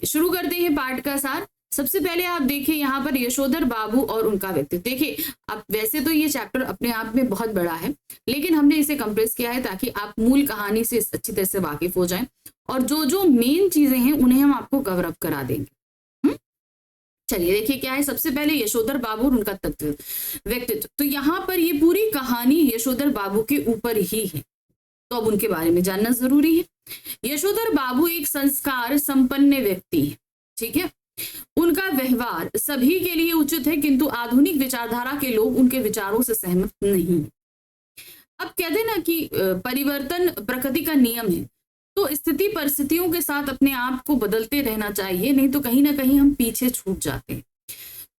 चलिए शुरू करते हैं पाठ का सार। सबसे पहले आप देखिए यहाँ पर यशोधर बाबू और उनका व्यक्तित्व। देखिए अब वैसे तो ये चैप्टर अपने आप में बहुत बड़ा है, लेकिन हमने इसे कंप्रेस किया है ताकि आप मूल कहानी से अच्छी तरह से वाकिफ हो जाएं और जो जो मेन चीजें हैं उन्हें हम आपको कवर अप करा देंगे। चलिए देखिए क्या है। सबसे पहले यशोधर बाबू और उनका तत्व व्यक्तित्व। तो यहाँ पर ये पूरी कहानी यशोधर बाबू के ऊपर ही है, तो अब उनके बारे में जानना जरूरी है। यशोधर बाबू एक संस्कार संपन्न व्यक्ति है, ठीक है। उनका व्यवहार सभी के लिए उचित है, किंतु आधुनिक विचारधारा के लोग उनके विचारों से सहमत नहीं। अब कहते हैं ना कि परिवर्तन प्रकृति का नियम है, तो स्थिति परिस्थितियों के साथ अपने आप को बदलते रहना चाहिए, नहीं तो कहीं ना कहीं हम पीछे छूट जाते हैं।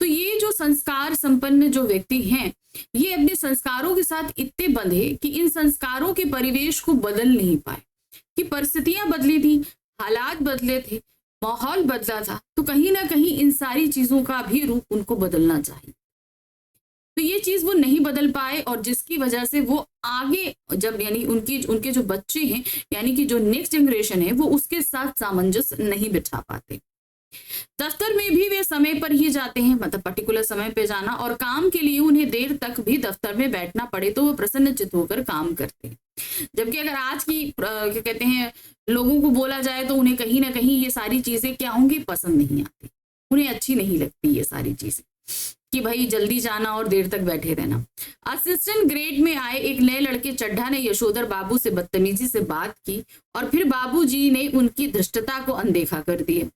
तो ये जो संस्कार संपन्न जो व्यक्ति हैं, ये अपने संस्कारों के साथ इतने बंधे कि इन संस्कारों के परिवेश को बदल नहीं पाए, कि परिस्थितियां बदली थी, हालात बदले थे, माहौल बदला था, तो कहीं ना कहीं इन सारी चीजों का भी रूप उनको बदलना चाहिए। तो ये चीज वो नहीं बदल पाए और जिसकी वजह से वो आगे जब यानी उनके जो बच्चे हैं यानी कि जो नेक्स्ट जनरेशन है वो उसके साथ सामंजस्य नहीं बिठा पाते। दफ्तर में भी वे समय पर ही जाते हैं, मतलब पर्टिकुलर समय पे जाना, और काम के लिए उन्हें देर तक भी दफ्तर में बैठना पड़े तो वो प्रसन्नचित्त होकर काम करते हैं। जबकि अगर आज की क्या कहते हैं लोगों को बोला जाए तो उन्हें कहीं ना कहीं ये सारी चीजें क्या होंगी, पसंद नहीं आती, उन्हें अच्छी नहीं लगती ये सारी चीजें कि भाई जल्दी जाना और देर तक बैठे रहना। असिस्टेंट ग्रेड में आए एक नए लड़के चड्ढा ने यशोधर बाबू से बदतमीजी से बात की और फिर बाबूजी ने उनकी धृष्टता को अनदेखा कर दिया।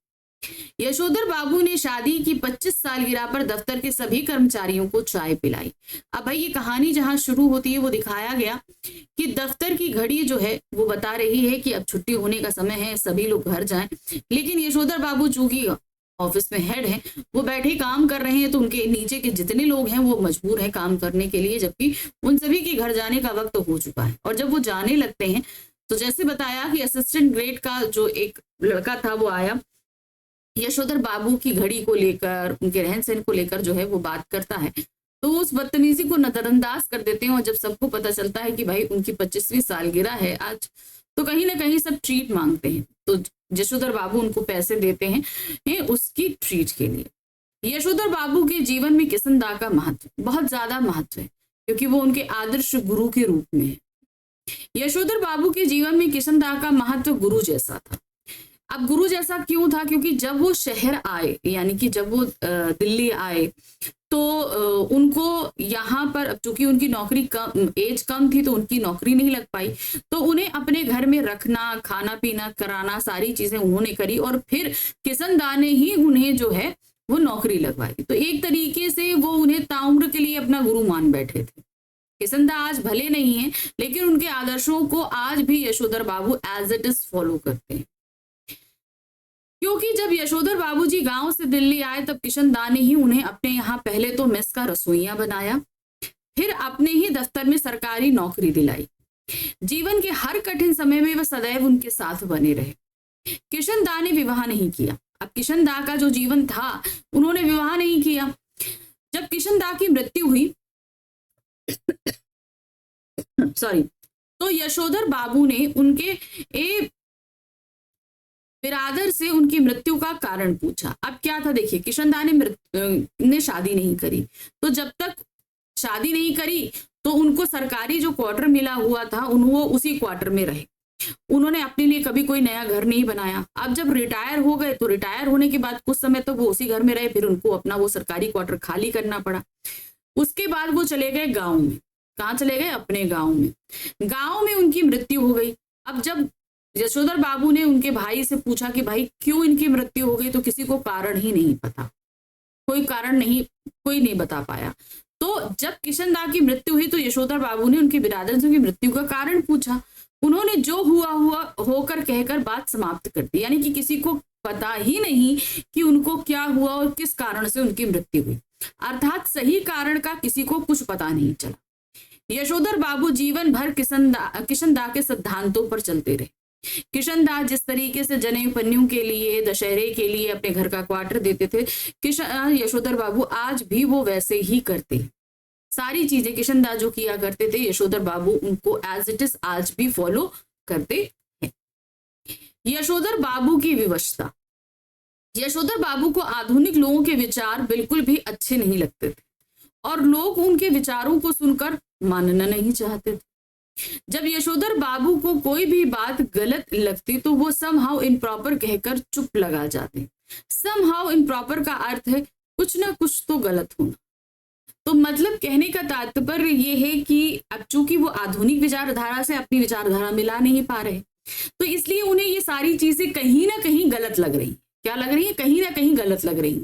यशोधर बाबू ने शादी की 25 सालगिरह पर दफ्तर के सभी कर्मचारियों को चाय पिलाई। अब भाई ये कहानी जहां शुरू होती है वो दिखाया गया कि दफ्तर की घड़ी जो है वो बता रही है कि अब छुट्टी होने का समय है, सभी लोग घर जाएं, लेकिन यशोधर बाबू चूंकि ऑफिस में हेड हैं, वो बैठे काम कर रहे हैं, तो उनके नीचे के जितने लोग हैं वो मजबूर हैं काम करने के लिए, जबकि उन सभी के घर जाने का वक्त हो चुका है। और जब वो जाने लगते हैं तो जैसे बताया कि असिस्टेंट ग्रेड का जो एक लड़का था वो आया, यशोधर बाबू की घड़ी को लेकर, उनके रहन सहन को लेकर जो है वो बात करता है, तो उस बदतमीजी को नजरअंदाज कर देते हैं। और जब सबको पता चलता है कि भाई उनकी 25वीं सालगिरह है आज, तो कहीं ना कहीं सब ट्रीट मांगते हैं, तो यशोधर बाबू उनको पैसे देते हैं उसकी ट्रीट के लिए। यशोधर बाबू के जीवन में किशनदा का महत्व बहुत ज्यादा महत्व है, क्योंकि वो उनके आदर्श गुरु के रूप में है। यशोधर बाबू के जीवन में किशनदा का महत्व गुरु जैसा था। अब गुरु जैसा क्यों था, क्योंकि जब वो शहर आए यानी कि जब वो दिल्ली आए तो उनको यहाँ पर, चूंकि उनकी नौकरी कम, एज कम थी, तो उनकी नौकरी नहीं लग पाई, तो उन्हें अपने घर में रखना, खाना पीना कराना, सारी चीजें उन्होंने करी और फिर किशनदा ने ही उन्हें जो है वो नौकरी लगवाई। तो एक तरीके से वो उन्हें ताउम्र के लिए अपना गुरु मान बैठे थे। किशनदा आज भले नहीं है, लेकिन उनके आदर्शों को आज भी यशोधर बाबू एज इट इज फॉलो करते हैं। क्योंकि जब यशोधर बाबूजी गांव से दिल्ली आए तब किशनदा ने ही उन्हें अपने यहाँ पहले तो मेस का रसोइया बनाया, फिर अपने ही दफ्तर में सरकारी नौकरी दिलाई। जीवन के हर कठिन समय में वह सदैव उनके साथ बने रहे। किशनदा ने विवाह नहीं किया। अब किशनदा का जो जीवन था, उन्होंने विवाह नहीं किया। जब किशनदा की मृत्यु हुई सॉरी, तो यशोधर बाबू ने उनके एक बिरादर से उनकी मृत्यु का कारण पूछा। अब क्या था, देखिए किशनदा ने शादी नहीं करी, तो जब तक शादी नहीं करी तो उनको सरकारी जो क्वार्टर मिला हुआ था वो उसी क्वार्टर में रहे। उन्होंने अपने लिए कभी कोई नया घर नहीं बनाया। अब जब रिटायर हो गए तो रिटायर होने के बाद कुछ समय तो वो उसी घर में रहे, फिर उनको अपना वो सरकारी क्वार्टर खाली करना पड़ा। उसके बाद वो चले गए गाँव में। कहाँ चले गए? अपने गाँव में। गाँव में उनकी मृत्यु हो गई। अब जब यशोधर बाबू ने उनके भाई से पूछा कि भाई क्यों इनकी मृत्यु हो गई, तो किसी को कारण ही नहीं पता, कोई कारण नहीं, कोई नहीं बता पाया। तो जब किशनदा की मृत्यु हुई तो यशोधर बाबू ने उनके बिरादर से उनकी मृत्यु का कारण पूछा। उन्होंने जो हुआ होकर कहकर बात समाप्त कर दी, यानी कि किसी को पता ही नहीं कि उनको क्या हुआ और किस कारण से उनकी मृत्यु हुई, अर्थात सही कारण का किसी को कुछ पता नहीं चला। यशोधर बाबू जीवन भर किशनदा के सिद्धांतों पर चलते रहे। किशनदा जिस तरीके से जनेऊ पन्नियों के लिए, दशहरे के लिए अपने घर का क्वार्टर देते थे, यशोधर बाबू आज भी वो वैसे ही करते। सारी चीजें किशनदा जो किया करते थे, यशोधर बाबू उनको एज इट इज आज भी फॉलो करते हैं। यशोधर बाबू की विवशता। यशोधर बाबू को आधुनिक लोगों के विचार बिल्कुल भी अच्छे नहीं लगते थे और लोग उनके विचारों को सुनकर मानना नहीं चाहते थे। जब यशोधर बाबू को कोई भी बात गलत लगती तो वो समहाउ इम्प्रॉपर कहकर चुप लगा जाते। समहाउ इम्प्रॉपर का अर्थ है कुछ ना कुछ तो गलत होना। तो मतलब कहने का तात्पर्य ये है कि अब चूंकि वो आधुनिक विचारधारा से अपनी विचारधारा मिला नहीं पा रहे, तो इसलिए उन्हें ये सारी चीजें कहीं ना कहीं गलत लग रही। क्या लग रही है? कहीं ना कहीं गलत लग रही।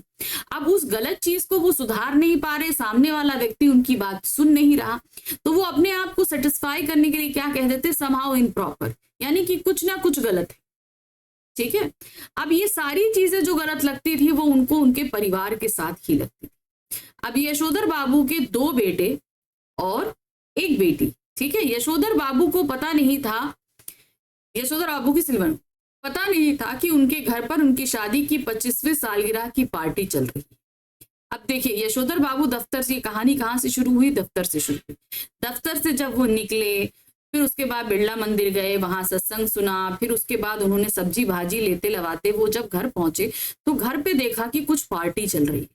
अब उस गलत चीज को वो सुधार नहीं पा रहे, सामने वाला व्यक्ति उनकी बात सुन नहीं रहा, तो वो अपने आप को सेटिस्फाई करने के लिए क्या कह देते? समहाउ इम्प्रॉपर, यानी कि कुछ ना कुछ गलत है। ठीक है। अब ये सारी चीजें जो गलत लगती थी वो उनको उनके परिवार के साथ ही लगती थी। अब यशोधर बाबू के 2 बेटे और 1 बेटी। ठीक है। यशोधर बाबू को पता नहीं था, यशोधर बाबू की सिल्वन पता नहीं था कि उनके घर पर उनकी शादी की 25वीं सालगिरह की पार्टी चल रही है। अब देखिए यशोधर बाबू दफ्तर से, कहानी कहाँ से शुरू हुई? दफ्तर से शुरू हुई। दफ्तर से जब वो निकले, फिर उसके बाद बिरला मंदिर गए, वहां सत्संग सुना, फिर उसके बाद उन्होंने सब्जी भाजी लेते लवाते वो जब घर पहुंचे तो घर पे देखा कि कुछ पार्टी चल रही है।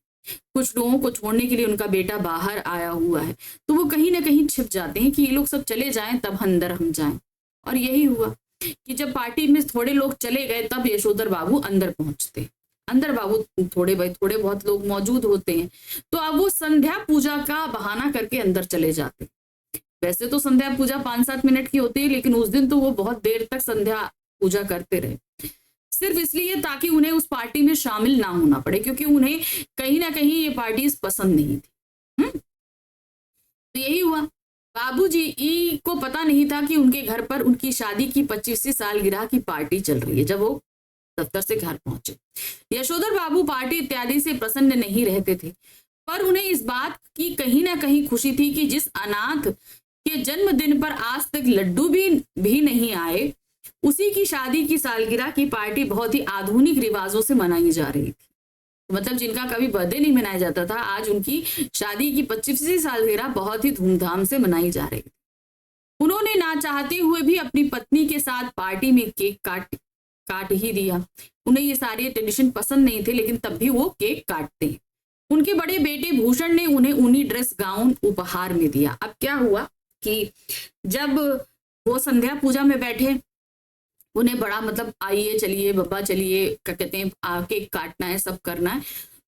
कुछ लोगों को छोड़ने के लिए उनका बेटा बाहर आया हुआ है, तो वो कहीं ना कहीं छिप जाते हैं कि ये लोग सब चले जाएं तब अंदर हम जाएं। और यही हुआ कि जब पार्टी में थोड़े लोग चले गए तब यशोधर बाबू अंदर पहुंचते। अंदर बाबू थोड़े बहुत लोग मौजूद होते हैं, तो अब वो संध्या पूजा का बहाना करके अंदर चले जाते। वैसे तो संध्या पूजा 5-7 मिनट की होती है, लेकिन उस दिन तो वो बहुत देर तक संध्या पूजा करते रहे, सिर्फ इसलिए ताकि उन्हें उस पार्टी में शामिल ना होना पड़े, क्योंकि उन्हें कहीं ना कहीं ये पार्टी पसंद नहीं थी। तो यही हुआ। बाबूजी को पता नहीं था कि उनके घर पर उनकी शादी की 25वीं सालगिरह की पार्टी चल रही है जब वो दफ्तर से घर पहुंचे। यशोधर बाबू पार्टी इत्यादि से प्रसन्न नहीं रहते थे, पर उन्हें इस बात की कहीं ना कहीं खुशी थी कि जिस अनाथ के जन्मदिन पर आज तक लड्डू भी नहीं आए, उसी की शादी की सालगिरह की पार्टी बहुत ही आधुनिक रिवाजों से मनाई जा रही थी। मतलब जिनका कभी बर्थडे नहीं मनाया जाता था, आज उनकी शादी की 25वीं सालगिरह बहुत ही धूमधाम से मनाई जा रही थी। उन्होंने ना चाहते हुए भी अपनी पत्नी के साथ पार्टी में केक काट ही दिया। उन्हें ये सारे ट्रेडिशन पसंद नहीं थे, लेकिन तब भी वो केक काटते हैं। उनके बड़े बेटे भूषण ने उन्हें ऊनी ड्रेस गाउन उपहार में दिया। अब क्या हुआ कि जब वो संध्या पूजा में बैठे, उन्हें बड़ा मतलब आइए चलिए बाबा चलिए, क्या कहते हैं, केक काटना है, सब करना है,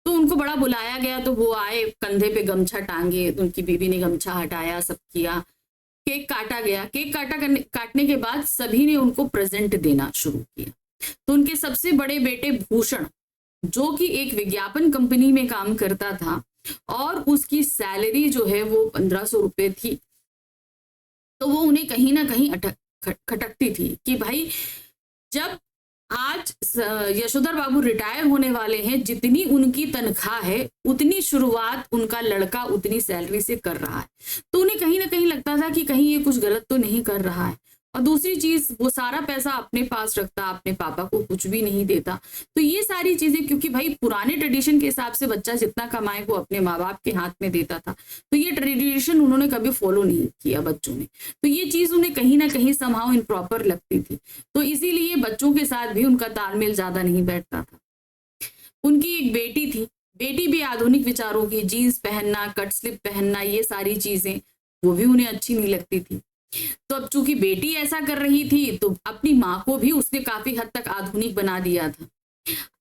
तो उनको बड़ा बुलाया गया। तो वो आए, कंधे पे गमछा टांगे, उनकी बीवी ने गमछा हटाया, सब किया, केक काटा गया। केक काटने के बाद सभी ने उनको प्रेजेंट देना शुरू किया। तो उनके सबसे बड़े बेटे भूषण, जो कि एक विज्ञापन कंपनी में काम करता था और उसकी सैलरी जो है वो 1500 रुपए थी, तो वो उन्हें कहीं ना कहीं खटकती थी कि भाई जब आज यशोधर बाबू रिटायर होने वाले हैं, जितनी उनकी तनख्वाह है उतनी शुरुआत उनका लड़का उतनी सैलरी से कर रहा है, तो उन्हें कहीं ना कहीं लगता था कि कहीं ये कुछ गलत तो नहीं कर रहा है। और दूसरी चीज, वो सारा पैसा अपने पास रखता, अपने पापा को कुछ भी नहीं देता। तो ये सारी चीजें, क्योंकि भाई पुराने ट्रेडिशन के हिसाब से बच्चा जितना कमाए वो अपने माँ बाप के हाथ में देता था, तो ये ट्रेडिशन उन्होंने कभी फॉलो नहीं किया बच्चों ने। तो ये चीज उन्हें कहीं ना कहीं समहाउ इम्प्रॉपर लगती थी, तो इसीलिए बच्चों के साथ भी उनका तालमेल ज्यादा नहीं बैठता था। उनकी एक बेटी थी, बेटी भी आधुनिक विचारों की, जीन्स पहनना, कट स्लिप पहनना, ये सारी चीजें वो भी उन्हें अच्छी नहीं लगती थी। तो अब चूंकि बेटी ऐसा कर रही थी, तो अपनी माँ को भी उसने काफी हद तक आधुनिक बना दिया था।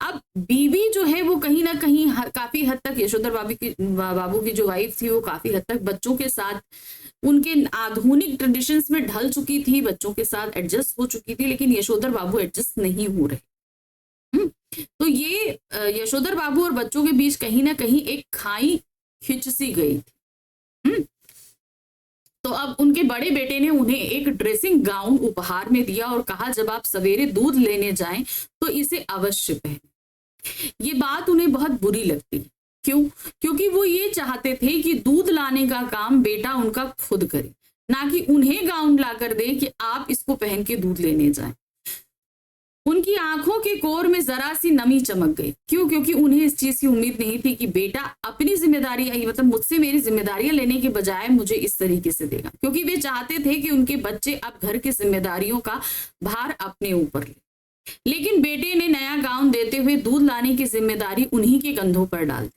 अब बीवी जो है वो कहीं ना कहीं काफी हद तक, यशोधर बाबू की जो वाइफ थी वो काफी हद तक बच्चों के साथ उनके आधुनिक ट्रेडिशंस में ढल चुकी थी, बच्चों के साथ एडजस्ट हो चुकी थी, लेकिन यशोधर बाबू एडजस्ट नहीं हो रहे। तो ये यशोधर बाबू और बच्चों के बीच कहीं ना कहीं एक खाई खिंच सी गई थी। तो अब उनके बड़े बेटे ने उन्हें एक ड्रेसिंग गाउन उपहार में दिया और कहा जब आप सवेरे दूध लेने जाएं तो इसे अवश्य पहनें। ये बात उन्हें बहुत बुरी लगती। क्यों? क्योंकि वो ये चाहते थे कि दूध लाने का काम बेटा उनका खुद करे, ना कि उन्हें गाउन लाकर दे कि आप इसको पहन के दूध लेने जाएं। उनकी आंखों के कोर में जरा सी नमी चमक गई। क्यों? क्योंकि उन्हें इस चीज की उम्मीद नहीं थी कि बेटा अपनी जिम्मेदारी, मतलब मुझसे मेरी जिम्मेदारियां लेने के बजाय मुझे इस तरीके से देगा, क्योंकि वे चाहते थे कि उनके बच्चे अब घर की जिम्मेदारियों का भार अपने ऊपर ले। लेकिन बेटे ने नया गाउन देते हुए दूध लाने की जिम्मेदारी उन्हीं के कंधों पर डाल दी।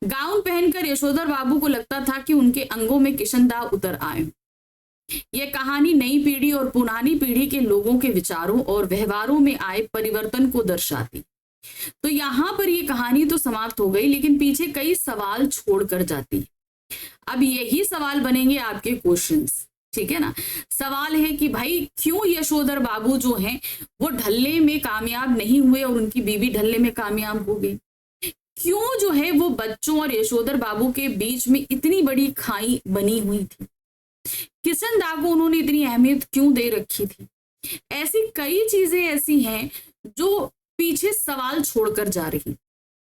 गाउन पहनकर यशोधर बाबू को लगता था कि उनके अंगों में किशनदाह उतर आए। यह कहानी नई पीढ़ी और पुरानी पीढ़ी के लोगों के विचारों और व्यवहारों में आए परिवर्तन को दर्शाती। तो यहाँ पर ये कहानी तो समाप्त हो गई, लेकिन पीछे कई सवाल छोड़कर जाती। अब यही सवाल बनेंगे आपके क्वेश्चंस, ठीक है ना। सवाल है कि भाई क्यों यशोधर बाबू जो हैं वो ढलने में कामयाब नहीं हुए और उनकी बीवी ढलने में कामयाब हो गई। क्यों जो है वो बच्चों और यशोधर बाबू के बीच में इतनी बड़ी खाई बनी हुई थी। किशनदाह को उन्होंने इतनी अहमियत क्यों दे रखी थी। ऐसी कई चीजें ऐसी हैं जो पीछे सवाल छोड़कर जा रही।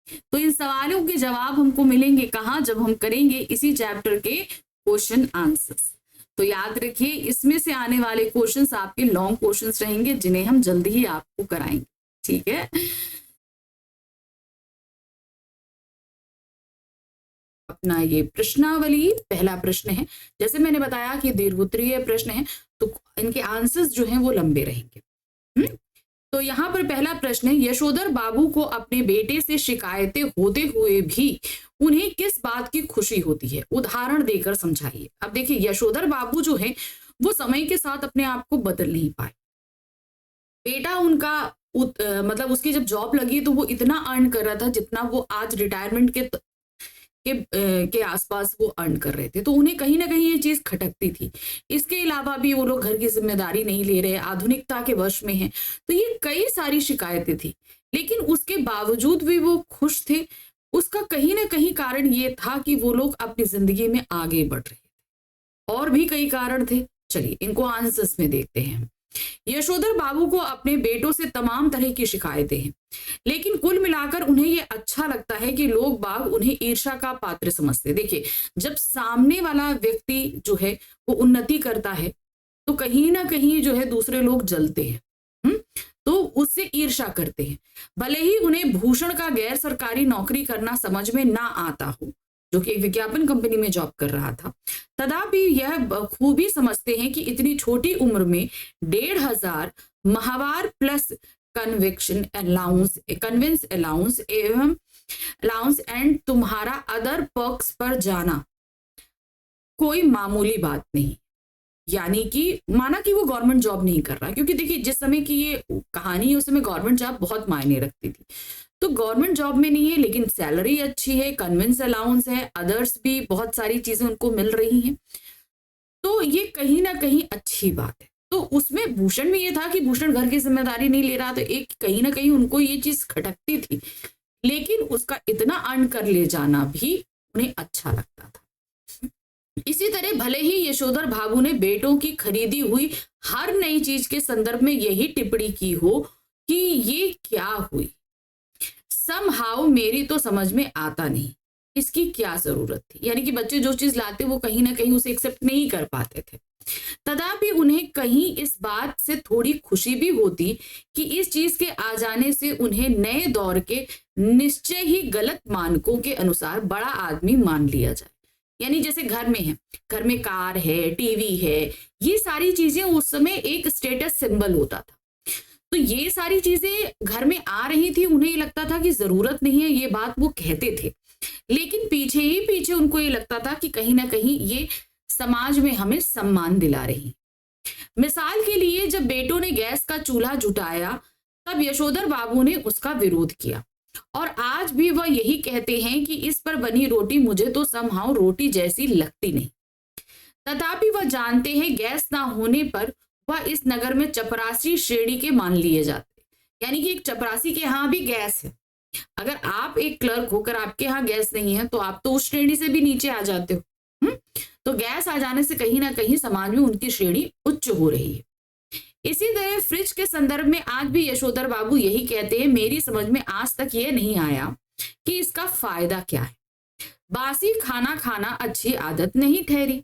तो इन सवालों के जवाब हमको मिलेंगे कहाँ, जब हम करेंगे इसी चैप्टर के क्वेश्चन आंसर्स। तो याद रखिए इसमें से आने वाले क्वेश्चंस आपके लॉन्ग क्वेश्चंस रहेंगे जिन्हें हम जल्दी ही आपको कराएंगे, ठीक है। अपना ये प्रश्नावली पहला प्रश्न है, जैसे मैंने बताया कि दीर्घोत्तरीय प्रश्न है तो इनके आंसर्स जो हैं वो लंबे रहेंगे। तो यहाँ पर पहला प्रश्न है, यशोधर बाबू को अपने बेटे से शिकायतें होते हुए भी उन्हें किस बात की खुशी होती है, उदाहरण देकर समझाइए। अब देखिए यशोधर बाबू जो है वो समय के साथ अपने आप को बदल नहीं पाए। बेटा उनका मतलब उसकी जब जॉब लगी तो वो इतना अर्न कर रहा था जितना वो आज रिटायरमेंट के आसपास वो अर्न कर रहे थे। तो उन्हें कहीं ना कहीं ये चीज खटकती थी। इसके अलावा भी वो लोग घर की जिम्मेदारी नहीं ले रहे, आधुनिकता के वश में हैं। तो ये कई सारी शिकायतें थी, लेकिन उसके बावजूद भी वो खुश थे। उसका कहीं ना कहीं कारण ये था कि वो लोग अपनी जिंदगी में आगे बढ़ रहे थे। और भी कई कारण थे, चलिए इनको आंसर्स में देखते हैं। यशोधर बाबू को अपने बेटों से तमाम तरह की शिकायतें हैं, लेकिन कुल मिलाकर उन्हें यह अच्छा लगता है कि लोग बाग उन्हें ईर्ष्या का पात्र समझते। देखिए जब सामने वाला व्यक्ति जो है वो उन्नति करता है तो कहीं ना कहीं जो है दूसरे लोग जलते हैं, तो उससे ईर्ष्या करते हैं। भले ही उन्हें भूषण का गैर सरकारी नौकरी करना समझ में ना आता हो, जो कि एक विज्ञापन कंपनी में जॉब कर रहा था, तथापि यह बखूबी समझते हैं कि इतनी छोटी उम्र में 1,500 माहवार प्लस कन्वेंस अलाउंस एंड तुम्हारा अदर पर्क्स पर जाना कोई मामूली बात नहीं। यानी कि माना कि वो गवर्नमेंट जॉब नहीं कर रहा, क्योंकि देखिए जिस समय की ये कहानी है उस समय गवर्नमेंट जॉब बहुत मायने रखती थी। तो गवर्नमेंट जॉब में नहीं है लेकिन सैलरी अच्छी है, कन्वेंस अलाउंस है, अदर्स भी बहुत सारी चीजें उनको मिल रही हैं, तो ये कहीं ना कहीं अच्छी बात है। तो उसमें भूषण में ये था कि भूषण घर की जिम्मेदारी नहीं ले रहा, तो एक कहीं ना कहीं उनको ये चीज खटकती थी, लेकिन उसका इतना अर्न कर ले जाना भी उन्हें अच्छा लगता था। इसी तरह भले ही यशोधर बाबू ने बेटों की खरीदी हुई हर नई चीज के संदर्भ में यही टिप्पणी की हो कि ये क्या हुई, समहाउ मेरी तो समझ में आता नहीं, इसकी क्या जरूरत थी। यानी कि बच्चे जो चीज लाते वो कहीं ना कहीं उसे एक्सेप्ट नहीं कर पाते थे। तथापि उन्हें कहीं इस बात से थोड़ी खुशी भी होती कि इस चीज के आ जाने से उन्हें नए दौर के निश्चय ही गलत मानकों के अनुसार बड़ा आदमी मान लिया जाए। यानी जैसे घर में है, घर में कार है, टीवी है, ये सारी चीजें उस समय एक स्टेटस सिंबल होता था। तो ये सारी चीजें घर में आ रही थी, उन्हें लगता था कि जरूरत नहीं है, ये बात वो कहते थे, लेकिन पीछे ही पीछे उनको ये लगता था कि कहीं ना कहीं ये समाज में हमें सम्मान दिला रही। मिसाल के लिए जब बेटों ने गैस का चूल्हा जुटाया तब यशोधर बाबू ने उसका विरोध किया, और आज भी वह यही कहते हैं कि इस पर बनी रोटी मुझे तो समहाउ रोटी जैसी लगती नहीं। तथापि वह जानते हैं गैस ना होने पर वह इस नगर में चपरासी श्रेणी के मान लिए जाते। यानी कि एक चपरासी के यहाँ भी गैस है, अगर आप एक क्लर्क होकर आपके यहाँ गैस नहीं है तो आप तो उस श्रेणी से भी नीचे आ जाते हो। तो गैस आ जाने से कहीं ना कहीं समाज में उनकी श्रेणी उच्च हो रही है। इसी तरह फ्रिज के संदर्भ में आज भी यशोधर बाबू यही कहते हैं, मेरी समझ में आज तक ये नहीं आया कि इसका फायदा क्या है। बासी खाना खाना अच्छी आदत नहीं ठहरी,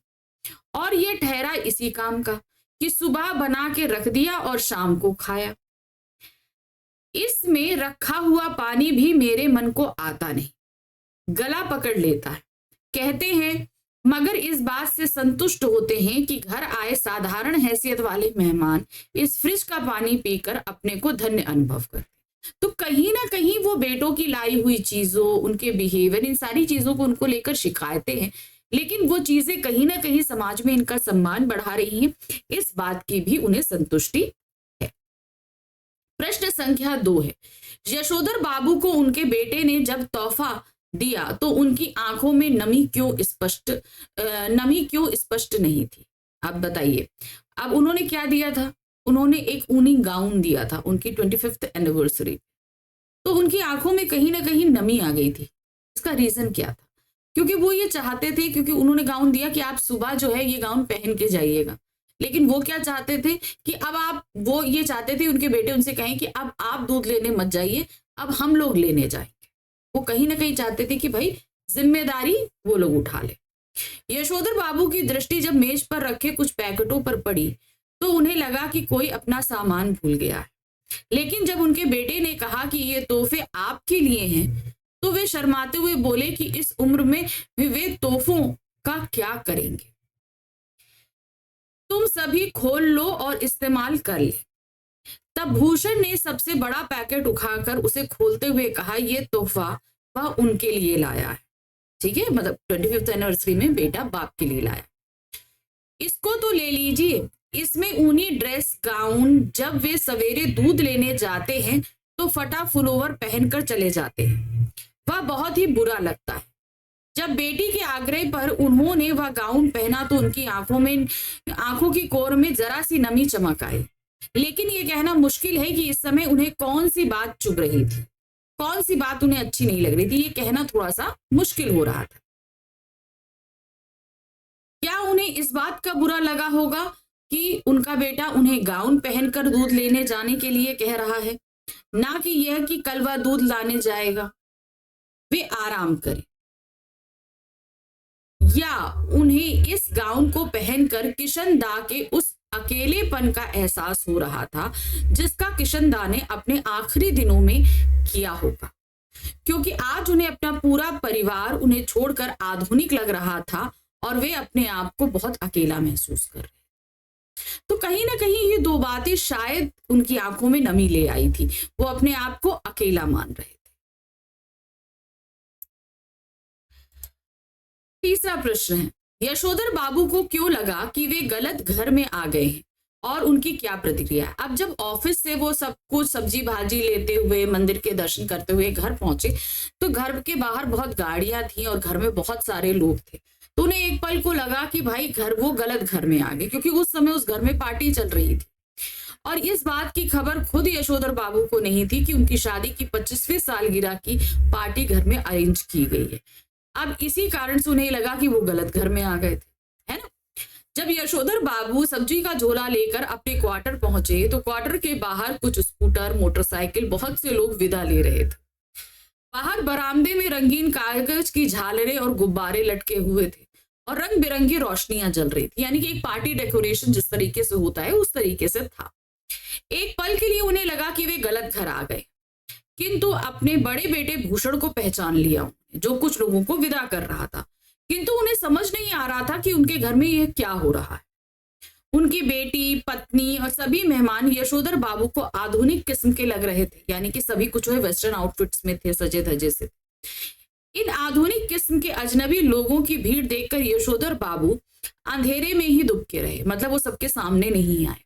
और ये ठहरा इसी काम का कि सुबह बना के रख दिया और शाम को खाया। इसमें रखा हुआ पानी भी मेरे मन को आता नहीं, गला पकड़ लेता है। कहते हैं मगर इस बात से संतुष्ट होते हैं कि घर आए साधारण हैसियत वाले मेहमान इस फ्रिज का पानी पीकर अपने को धन्य अनुभव करते। तो कहीं ना कहीं वो बेटों की लाई हुई चीजों, उनके बिहेवियर, इन सारी चीजों को उनको लेकर शिकायतें हैं, लेकिन वो चीजें कहीं ना कहीं समाज में इनका सम्मान बढ़ा रही हैं, इस बात की भी उन्हें संतुष्टि है। प्रश्न संख्या 2 है, यशोधर बाबू को उनके बेटे ने जब तोहफा दिया तो उनकी आंखों में नमी क्यों स्पष्ट नहीं थी? आप बताइए। अब उन्होंने क्या दिया था? उन्होंने एक ऊनी गाउन दिया था उनकी 25th एनिवर्सरी। तो उनकी आंखों में कहीं ना कहीं नमी आ गई थी। इसका रीजन क्या था? क्योंकि वो ये चाहते थे, क्योंकि उन्होंने गाउन दिया कि आप सुबह जो है ये गाउन पहन के जाइएगा, लेकिन वो क्या चाहते थे कि वो ये चाहते थे उनके बेटे उनसे कहें कि अब आप दूध लेने मत जाइए, अब हम लोग लेने जाएंगे। वो कहीं ना कहीं चाहते थे कि भाई जिम्मेदारी वो लोग उठा ले। यशोधर बाबू की दृष्टि जब मेज पर रखे कुछ पैकेटों पर पड़ी तो उन्हें लगा कि कोई अपना सामान भूल गया है, लेकिन जब उनके बेटे ने कहा कि ये तोहफे आपके लिए हैं तो वे शर्माते हुए बोले कि इस उम्र में वे तोहफों का क्या करेंगे, तुम सभी खोल लो और इस्तेमाल कर ले। तब भूषण ने सबसे बड़ा पैकेट उठाकर उसे खोलते हुए कहा, ये तोहफा वह उनके लिए लाया है। ठीक है, मतलब 25th एनिवर्सरी में बेटा बाप के लिए लाया, इसको तो ले लीजिए। इसमें ऊनी ड्रेस गाउन जब वे सवेरे दूध लेने जाते हैं तो फटा फुलोवर पहनकर चले जाते हैं, वह बहुत ही बुरा लगता है। जब बेटी के आग्रह पर उन्होंने वह गाउन पहना तो उनकी आंखों की कोर में जरा सी नमी चमक आई, लेकिन ये कहना मुश्किल है कि इस समय उन्हें कौन सी बात चुभ रही थी, कौन सी बात उन्हें अच्छी नहीं लग रही थी, ये कहना थोड़ा सा मुश्किल हो रहा था। क्या उन्हें इस बात का बुरा लगा होगा कि उनका बेटा उन्हें गाउन पहनकर दूध लेने जाने के लिए कह रहा है, ना कि यह कि कल वह दूध लाने जाएगा। वे आराम करें, या उन्हें इस गाउन को पहनकर किशन दा के उस अकेलेपन का एहसास हो रहा था जिसका किशन दा ने अपने आखिरी दिनों में किया होगा, क्योंकि आज उन्हें अपना पूरा परिवार उन्हें छोड़कर आधुनिक लग रहा था और वे अपने आप को बहुत अकेला महसूस कर रहे। तो कहीं ना कहीं ये दो बातें शायद उनकी आंखों में नमी ले आई थी, वो अपने आप को अकेला मान रहे थे। तीसरा प्रश्न है, यशोधर बाबू को क्यों लगा कि वे गलत घर में आ गए हैं और उनकी क्या प्रतिक्रिया है? अब जब ऑफिस से वो सब कुछ सब्जी भाजी लेते हुए मंदिर के दर्शन करते हुए घर पहुंचे तो घर के बाहर बहुत गाड़ियां थी और घर में बहुत सारे लोग थे, तो उन्हें एक पल को लगा कि भाई वो गलत घर में आ गए, क्योंकि उस समय उस घर में पार्टी चल रही थी और इस बात की खबर खुद यशोधर बाबू को नहीं थी कि उनकी शादी की 25वीं सालगिरह की पार्टी घर में अरेंज की गई है। अब इसी कारण से उन्हें लगा कि वो गलत घर में आ गए थे, है ना। जब यशोधर बाबू सब्जी का झोला लेकर अपने क्वार्टर पहुंचे तो क्वार्टर के बाहर कुछ स्कूटर, मोटरसाइकिल, बहुत से लोग विदा ले रहे थे। बाहर बरामदे में रंगीन कागज की झालरें और गुब्बारे लटके हुए थे और रंग बिरंगी रोशनियां जल रही थी, यानी कि एक पार्टी डेकोरेशन जिस तरीके से होता है उस तरीके से था। एक पल के लिए उन्हें लगा कि वे गलत घर आ गए, किंतु अपने बड़े बेटे भूषण को पहचान लिया जो कुछ लोगों को विदा कर रहा था, किंतु उन्हें समझ नहीं आ रहा था कि उनके घर में यह क्या हो रहा है। उनकी बेटी, पत्नी और सभी मेहमान यशोधर बाबू को आधुनिक किस्म के लग रहे थे, यानी कि सभी कुछ वेस्टर्न आउटफिट्स में थे, सजे धजे से। इन आधुनिक किस्म के अजनबी लोगों की भीड़ देखकर यशोधर बाबू अंधेरे में ही दुबके रहे, मतलब वो सबके सामने नहीं आए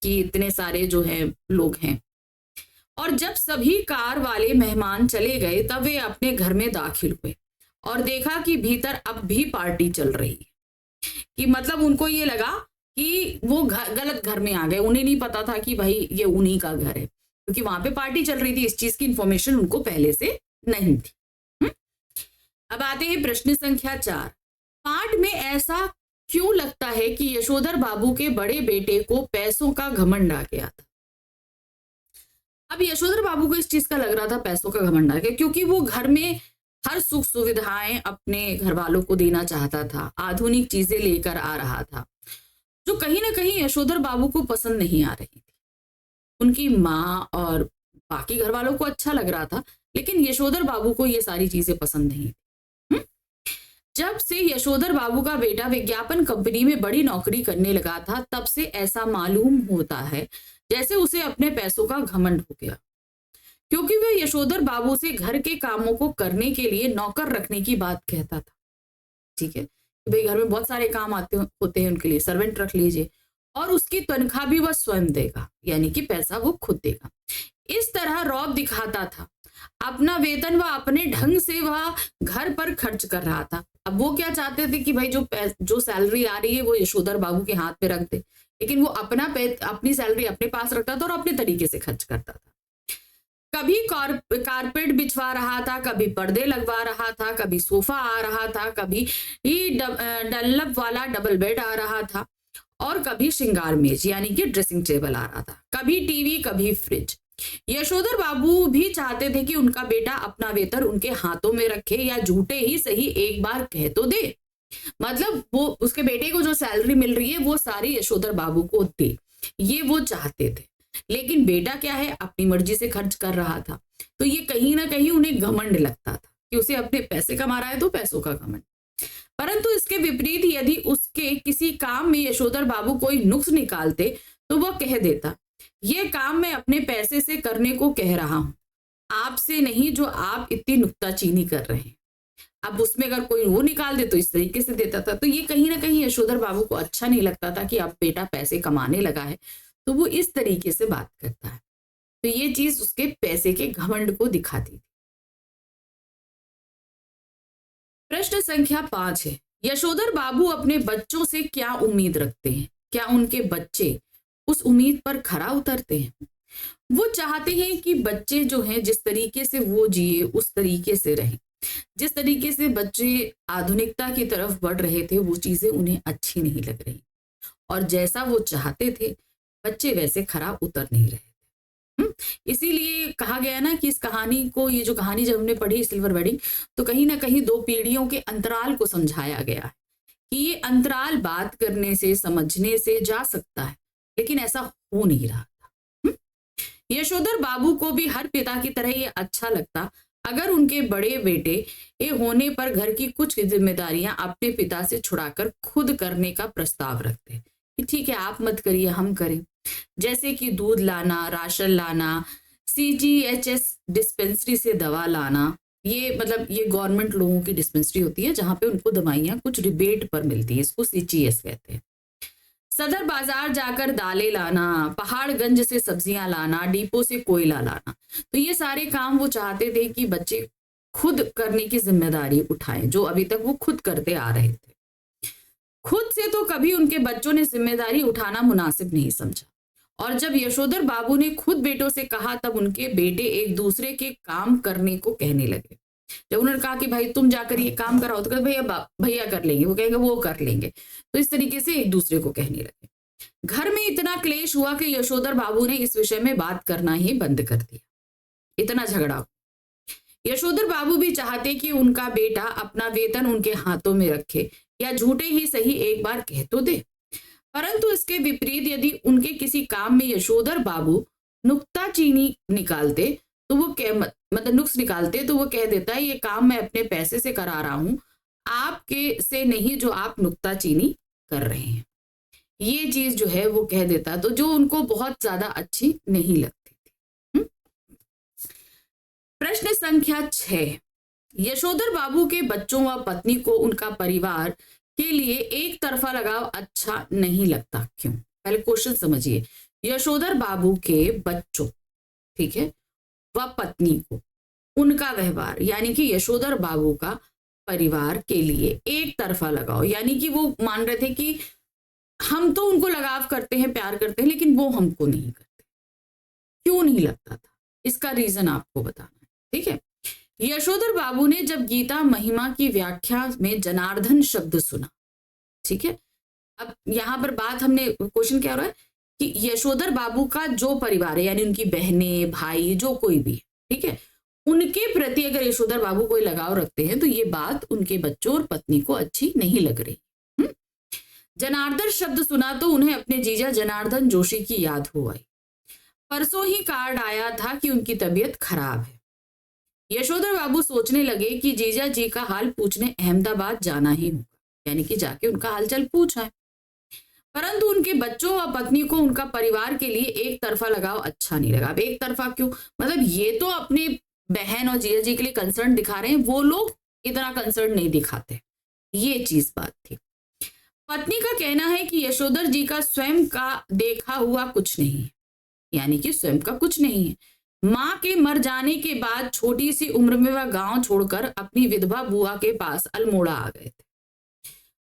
कि इतने सारे जो है लोग हैं। और जब सभी कार वाले मेहमान चले गए तब वे अपने घर में दाखिल हुए और देखा कि भीतर अब भी पार्टी चल रही है, कि मतलब उनको ये लगा कि वो गलत घर में आ गए। उन्हें नहीं पता था कि भाई ये उन्हीं का घर है, क्योंकि वहां पे पार्टी चल रही थी, इस चीज की इंफॉर्मेशन उनको पहले से नहीं थी। अब आते हैं प्रश्न संख्या 4। पाठ में ऐसा क्यों लगता है कि यशोधर बाबू के बड़े बेटे को पैसों का घमंड आ गया था? अब यशोधर बाबू को इस चीज का लग रहा था पैसों का घमंड आ गया, क्योंकि वो घर में हर सुख सुविधाएं अपने घर वालों को देना चाहता था, आधुनिक चीजें लेकर आ रहा था, जो कहीं ना कहीं यशोधर बाबू को पसंद नहीं आ रही थी। उनकी माँ और बाकी घर वालों को अच्छा लग रहा था, लेकिन यशोधर बाबू को ये सारी चीजें पसंद नहीं थी। जब से यशोधर बाबू का बेटा विज्ञापन कंपनी में बड़ी नौकरी करने लगा था, तब से ऐसा मालूम होता है जैसे उसे अपने पैसों का घमंड हो गया, क्योंकि वह यशोधर बाबू से घर के कामों को करने के लिए नौकर रखने की बात कहता था। ठीक है, कि भाई घर में बहुत सारे काम होते हैं, उनके लिए सर्वेंट रख लीजिए, और उसकी तनख्वाह भी वह स्वयं देगा, यानी कि पैसा वो खुद देगा। इस तरह रौब दिखाता था। अपना वेतन वह अपने ढंग से वह घर पर खर्च कर रहा था। अब वो क्या चाहते थे कि भाई जो सैलरी आ रही है वो यशोधर बाबू के हाथ पे रख दे, लेकिन वो अपनी सैलरी अपने पास रखता था और अपने तरीके से खर्च करता था। कभी कारपेट बिछवा रहा था, कभी पर्दे लगवा रहा था, कभी सोफा आ रहा था, कभी डनलप वाला डबल बेड आ रहा था, और कभी श्रृंगार मेज यानी कि ड्रेसिंग टेबल आ रहा था, कभी टीवी, कभी फ्रिज। यशोधर बाबू भी चाहते थे कि उनका बेटा अपना वेतन उनके हाथों में रखे, या झूठे ही सही एक बार कह तो दे। मतलब वो उसके बेटे को जो सैलरी मिल रही है वो सारी यशोधर बाबू को दे, ये वो चाहते थे। लेकिन बेटा क्या है, अपनी मर्जी से खर्च कर रहा था, तो ये कहीं ना कहीं उन्हें घमंड लगता था कि उसे अपने पैसे कमा रहा है, तो पैसों का घमंड। परंतु इसके विपरीत यदि उसके किसी काम में यशोधर बाबू कोई नुक्स निकालते तो वह कह देता, ये काम मैं अपने पैसे से करने को कह रहा हूं, आपसे नहीं, जो आप इतनी नुक्ताचीनी कर रहे हैं। अब उसमें अगर कोई वो निकाल दे तो इस तरीके से देता था। तो ये कहीं ना कहीं यशोधर बाबू को अच्छा नहीं लगता था कि अब बेटा पैसे कमाने लगा है, तो वो इस तरीके से बात करता है। तो ये चीज उसके पैसे के घमंड को दिखाती थी। प्रश्न संख्या 5 है, यशोधर बाबू अपने बच्चों से क्या उम्मीद रखते हैं? क्या उनके बच्चे उस उम्मीद पर खरा उतरते हैं? वो चाहते हैं कि बच्चे जो हैं जिस तरीके से वो जिए उस तरीके से रहें। जिस तरीके से बच्चे आधुनिकता की तरफ बढ़ रहे थे वो चीजें उन्हें अच्छी नहीं लग रही, और जैसा वो चाहते थे बच्चे वैसे खरा उतर नहीं रहे थे। इसीलिए कहा गया ना कि इस कहानी को, ये जो कहानी जब हमने पढ़ी सिल्वर वेडिंग, तो कहीं ना कहीं 2 पीढ़ियों के अंतराल को समझाया गया है कि ये अंतराल बात करने से, समझने से जा सकता है, लेकिन ऐसा हो नहीं रहा था। यशोधर बाबू को भी हर पिता की तरह ये अच्छा लगता अगर उनके बड़े बेटे ये होने पर घर की कुछ जिम्मेदारियां अपने पिता से छुड़ाकर खुद करने का प्रस्ताव रखते कि ठीक है आप मत करिए, हम करें। जैसे कि दूध लाना, राशन लाना, CGHS डिस्पेंसरी से दवा लाना। ये मतलब ये गवर्नमेंट लोगों की डिस्पेंसरी होती है जहां पे उनको दवाइयां कुछ रिबेट पर मिलती है, इसको CGS कहते हैं। सदर बाजार जाकर दालें लाना, पहाड़गंज से सब्जियां लाना, डिपो से कोयला लाना। तो ये सारे काम वो चाहते थे कि बच्चे खुद करने की जिम्मेदारी उठाएं, जो अभी तक वो खुद करते आ रहे थे। खुद से तो कभी उनके बच्चों ने जिम्मेदारी उठाना मुनासिब नहीं समझा, और जब यशोधर बाबू ने खुद बेटों से कहा तब उनके बेटे एक दूसरे के काम करने को कहने लगे। जब उन्होंने कहा कि भाई तुम जाकर ये काम कराओ, तो कहते भैया भैया कर लेंगे, वो कहेंगे वो कर लेंगे। तो इस तरीके से एक दूसरे को कहने लगे। घर में इतना क्लेश हुआ कि यशोधर बाबू ने इस विषय में बात करना ही बंद कर दिया। इतना झगड़ा। यशोधर बाबू भी चाहते कि उनका बेटा अपना वेतन उनके हाथों में रखे, या झूठे ही सही एक बार कह तो दे। परंतु इसके विपरीत यदि उनके किसी काम में यशोधर बाबू नुक्ताचीनी निकालते तो वो मतलब नुक्स निकालते तो वो कह देता है ये काम मैं अपने पैसे से करा रहा हूं, आपके से नहीं, जो आप नुक्ताचीनी कर रहे हैं। ये चीज जो है वो कह देता, तो जो उनको बहुत ज्यादा अच्छी नहीं लगती थी। प्रश्न संख्या 6, यशोधर बाबू के बच्चों व पत्नी को उनका परिवार के लिए एक तरफा लगाव अच्छा नहीं लगता, क्यों? पहले क्वेश्चन समझिए। यशोधर बाबू के बच्चों, ठीक है, व पत्नी को उनका व्यवहार, यानी कि यशोधर बाबू का परिवार के लिए एक तरफा लगाव, यानी कि वो मान रहे थे कि हम तो उनको लगाव करते हैं, प्यार करते हैं, लेकिन वो हमको नहीं करते। क्यों नहीं लगता था, इसका रीजन आपको बताना है, ठीक है। यशोधर बाबू ने जब गीता महिमा की व्याख्या में जनार्दन शब्द सुना, ठीक है। अब यहाँ पर बात, हमने क्वेश्चन क्या हो रहा है कि यशोधर बाबू का जो परिवार है, यानी उनकी बहनें, भाई, जो कोई भी, ठीक है, उनके प्रति अगर यशोधर बाबू कोई लगाव रखते हैं तो ये बात उनके बच्चों और पत्नी को अच्छी नहीं लग रही। जनार्दन शब्द सुना तो उन्हें अपने जीजा जनार्दन जोशी की याद हो आई। परसों ही कार्ड आया था कि उनकी तबीयत खराब है। यशोधर बाबू सोचने लगे कि जीजा जी का हाल पूछने अहमदाबाद जाना ही होगा, यानी कि जाके उनका हालचाल पूछा। परंतु उनके बच्चों व पत्नी को उनका परिवार के लिए एक तरफा लगाव अच्छा नहीं लगा। अब एक तरफा क्यों, मतलब ये तो अपनी बहन और जीजा जी के लिए कंसर्न दिखा रहे हैं, वो लोग इतना कंसर्न नहीं दिखाते, ये चीज बात थी। पत्नी का कहना है कि यशोधर जी का स्वयं का देखा हुआ कुछ नहीं है, यानी कि स्वयं का कुछ नहीं है। माँ के मर जाने के बाद छोटी सी उम्र में वह गांव छोड़कर अपनी विधवा बुआ के पास अल्मोड़ा आ गए थे।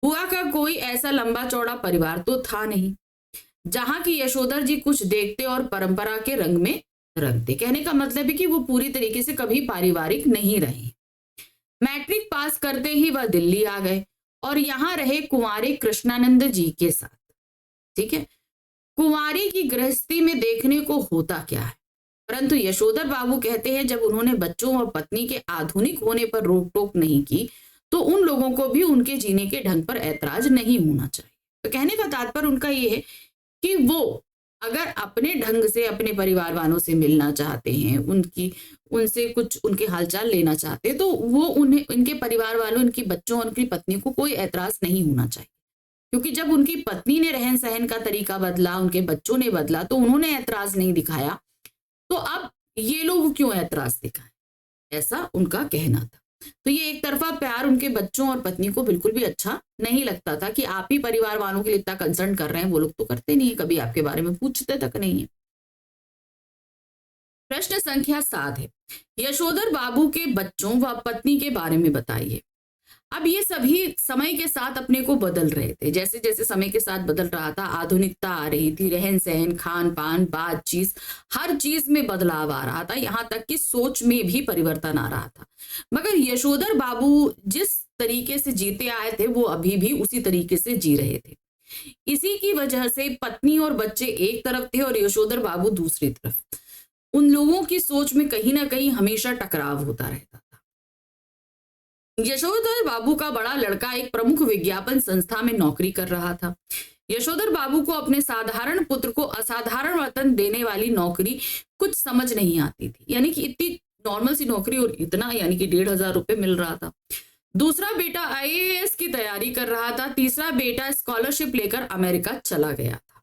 बुआ का कोई ऐसा लंबा चौड़ा परिवार तो था नहीं जहां की यशोधर जी कुछ देखते और परंपरा के रंग में रंगते। कहने का मतलब है कि वो पूरी तरीके से कभी पारिवारिक नहीं रहे। मैट्रिक पास करते ही वह दिल्ली आ गए और यहाँ रहे कुंवारे कृष्णानंद जी के साथ। ठीक है, कुंवारी की गृहस्थी में देखने को होता क्या है, परंतु यशोधर बाबू कहते हैं जब उन्होंने बच्चों और पत्नी के आधुनिक होने पर रोक टोक नहीं की तो उन लोगों को भी उनके जीने के ढंग पर ऐतराज नहीं होना चाहिए। तो कहने का तात्पर्य उनका ये है कि वो अगर अपने ढंग से अपने परिवार वालों से मिलना चाहते हैं, उनसे कुछ उनके हालचाल लेना चाहते हैं, तो वो उन्हें, उनके परिवार वालों, उनकी बच्चों और उनकी पत्नी को कोई ऐतराज नहीं होना चाहिए। क्योंकि जब उनकी पत्नी ने रहन सहन का तरीका बदला, उनके बच्चों ने बदला, तो उन्होंने ऐतराज नहीं दिखाया, तो अब ये लोग क्यों ऐतराज दिखाएं, ऐसा उनका कहना था। तो ये एक तरफा प्यार उनके बच्चों और पत्नी को बिल्कुल भी अच्छा नहीं लगता था कि आप ही परिवार वालों के लिए इतना कंसर्न कर रहे हैं, वो लोग तो करते नहीं है, कभी आपके बारे में पूछते तक नहीं है। प्रश्न संख्या 7 है, यशोधर बाबू के बच्चों व पत्नी के बारे में बताइए। अब ये सभी समय के साथ अपने को बदल रहे थे। जैसे जैसे समय के साथ बदल रहा था, आधुनिकता आ रही थी, रहन सहन, खान पान, बातचीत, हर चीज में बदलाव आ रहा था, यहाँ तक कि सोच में भी परिवर्तन आ रहा था। मगर यशोधर बाबू जिस तरीके से जीते आए थे वो अभी भी उसी तरीके से जी रहे थे। इसी की वजह से पत्नी और बच्चे एक तरफ थे और यशोधर बाबू दूसरी तरफ। उन लोगों की सोच में कहीं ना कहीं हमेशा टकराव होता रहता था। यशोधर बाबू का बड़ा लड़का एक प्रमुख विज्ञापन संस्था में नौकरी कर रहा था। यशोधर बाबू को अपने साधारण पुत्र को असाधारण वेतन देने वाली नौकरी कुछ समझ नहीं आती थी, यानी कि इतनी नॉर्मल सी नौकरी और इतना, यानी कि 1,500 रुपए मिल रहा था। दूसरा बेटा IAS की तैयारी कर रहा था, तीसरा बेटा स्कॉलरशिप लेकर अमेरिका चला गया था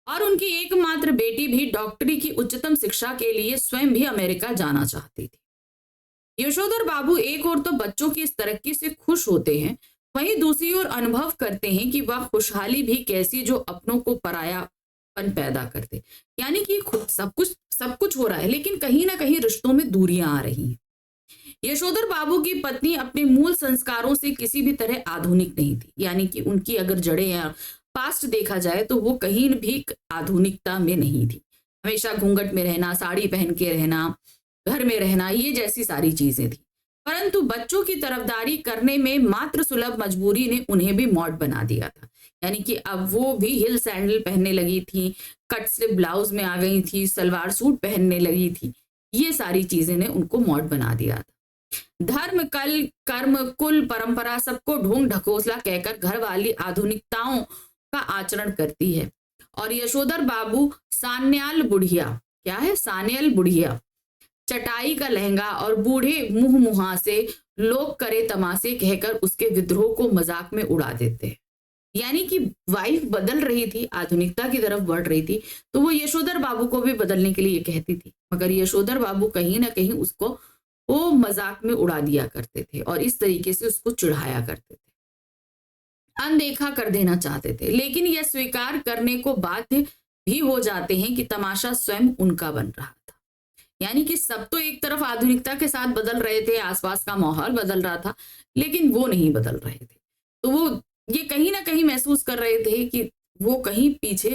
और उनकी एकमात्र बेटी भी डॉक्टरी की उच्चतम शिक्षा के लिए स्वयं भी अमेरिका जाना चाहती थी। यशोधर बाबू एक ओर तो बच्चों की इस तरक्की से खुश होते हैं, वहीं दूसरी ओर अनुभव करते हैं कि वह खुशहाली भी कैसी जो अपनों को परायापन पैदा करते। यानी कि खुद सब कुछ हो रहा है, लेकिन कहीं ना कहीं रिश्तों में दूरियां आ रही हैं। यशोधर बाबू की पत्नी अपने मूल संस्कारों से किसी भी तरह आधुनिक नहीं थी, यानी कि उनकी अगर जड़ें या पास्ट देखा जाए तो वो कहीं भी आधुनिकता में नहीं थी। हमेशा घूंघट में रहना, साड़ी पहन के रहना, घर में रहना, ये जैसी सारी चीजें थी। परंतु बच्चों की तरफदारी करने में मात्र सुलभ मजबूरी ने उन्हें भी मॉड बना दिया था। यानी कि अब वो भी हिल सैंडल पहनने लगी थी, कट स्लिप ब्लाउज में आ गई थी, सलवार सूट पहनने लगी थी। ये सारी चीजें ने उनको मॉड बना दिया था। धर्म, कल, कर्म, कुल, परंपरा सबको ढोंग ढकोसला कहकर घर वाली आधुनिकताओं का आचरण करती है और यशोधर बाबू सान्याल बुढ़िया, क्या है सान्याल बुढ़िया, चटाई का लहंगा और बूढ़े मुंह मुहासे, लोग करे तमाशे कहकर उसके विद्रोह को मजाक में उड़ा देते हैं। यानी कि वाइफ बदल रही थी, आधुनिकता की तरफ बढ़ रही थी, तो वो यशोधर बाबू को भी बदलने के लिए कहती थी, मगर यशोधर बाबू कहीं ना कहीं उसको वो मजाक में उड़ा दिया करते थे और इस तरीके से उसको चिढ़ाया करते थे, अनदेखा कर देना चाहते थे। लेकिन यह स्वीकार करने को बाध्य भी हो जाते हैं कि तमाशा स्वयं उनका बन रहा था। यानी कि सब तो एक तरफ आधुनिकता के साथ बदल रहे थे, आसपास का माहौल बदल रहा था, लेकिन वो नहीं बदल रहे थे। तो वो ये कहीं ना कहीं महसूस कर रहे थे कि वो कहीं पीछे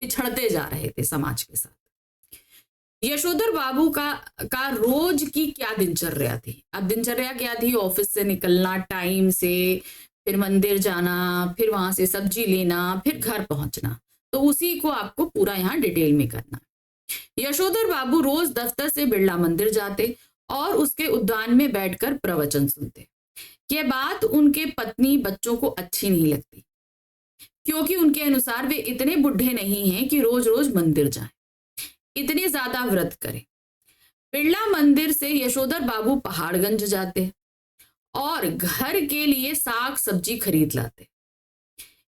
पिछड़ते जा रहे थे समाज के साथ। यशोधर बाबू का रोज की क्या दिनचर्या थी? अब दिनचर्या क्या थी? ऑफिस से निकलना टाइम से, फिर मंदिर जाना, फिर वहां से सब्जी लेना, फिर घर पहुंचना। तो उसी को आपको पूरा यहाँ डिटेल में करना। यशोधर बाबू रोज दफ्तर से बिरला मंदिर जाते और उसके उद्यान में बैठकर प्रवचन सुनते। यह बात उनके पत्नी बच्चों को अच्छी नहीं लगती, क्योंकि उनके अनुसार वे इतने बुढ़े नहीं हैं कि रोज रोज मंदिर जाएं, इतने ज्यादा व्रत करें। बिरला मंदिर से यशोधर बाबू पहाड़गंज जाते और घर के लिए साग सब्जी खरीद लाते।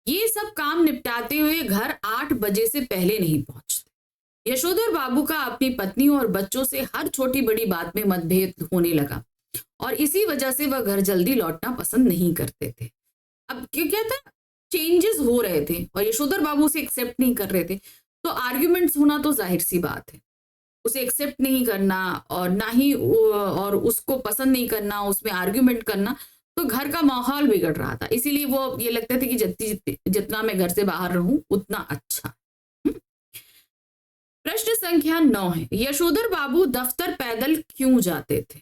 ये सब काम निपटाते हुए घर 8 बजे से पहले नहीं पहुंचते। यशोधर बाबू का अपनी पत्नी और बच्चों से हर छोटी बड़ी बात में मतभेद होने लगा और इसी वजह से वह घर जल्दी लौटना पसंद नहीं करते थे। अब क्यों क्या था, चेंजेस हो रहे थे और यशोधर बाबू उसे एक्सेप्ट नहीं कर रहे थे, तो आर्ग्यूमेंट्स होना तो जाहिर सी बात है। उसे एक्सेप्ट नहीं करना और ना ही और उसको पसंद नहीं करना, उसमें आर्ग्यूमेंट करना, तो घर का माहौल बिगड़ रहा था। इसीलिए वो ये लगते थे कि जितना मैं घर से बाहर रहूं उतना अच्छा। प्रश्न संख्या 9 है, यशोधर बाबू दफ्तर पैदल क्यों जाते थे?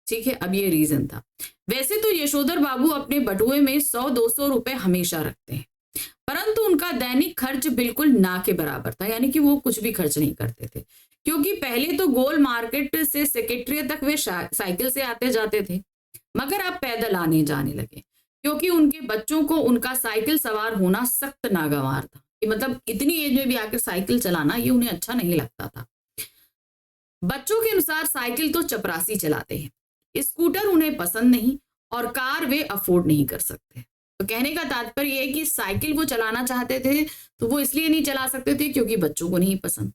ठीक है, अब ये रीजन था। वैसे तो यशोधर बाबू अपने बटुए में 100-200 रुपए हमेशा रखते हैं, परंतु उनका दैनिक खर्च बिल्कुल ना के बराबर था, यानी कि वो कुछ भी खर्च नहीं करते थे। क्योंकि पहले तो गोल मार्केट से सेक्रेटरी तक वे साइकिल से आते जाते थे, मगर अब पैदल आने जाने लगे क्योंकि उनके बच्चों को उनका साइकिल सवार होना सख्त नागवार था। कि मतलब इतनी एज में भी आकर साइकिल चलाना ये उन्हें अच्छा नहीं लगता था। बच्चों के अनुसार साइकिल तो चपरासी चलाते हैं, स्कूटर उन्हें पसंद नहीं और कार वे अफोर्ड नहीं कर सकते। तो कहने का तात्पर्य है कि साइकिल वो चलाना चाहते थे तो वो इसलिए नहीं चला सकते थे क्योंकि बच्चों को नहीं पसंद।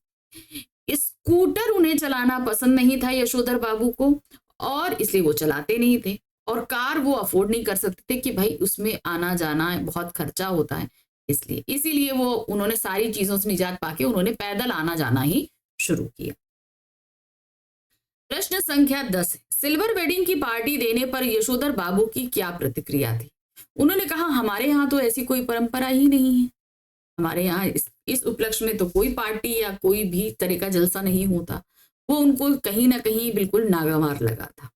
स्कूटर उन्हें चलाना पसंद नहीं था यशोधर बाबू को और इसलिए वो चलाते नहीं थे, और कार वो अफोर्ड नहीं कर सकते थे कि भाई उसमें आना जाना बहुत खर्चा होता है, इसीलिए वो उन्होंने सारी चीजों से निजात पाके उन्होंने पैदल आना जाना ही शुरू किया। प्रश्न संख्या 10 है, सिल्वर वेडिंग की पार्टी देने पर यशोधर बाबू की क्या प्रतिक्रिया थी? उन्होंने कहा, हमारे यहाँ तो ऐसी कोई परंपरा ही नहीं है, हमारे यहाँ इस उपलक्ष्य में तो कोई पार्टी या कोई भी तरह का जलसा नहीं होता। वो उनको कहीं ना कहीं बिल्कुल नागवार लगा था।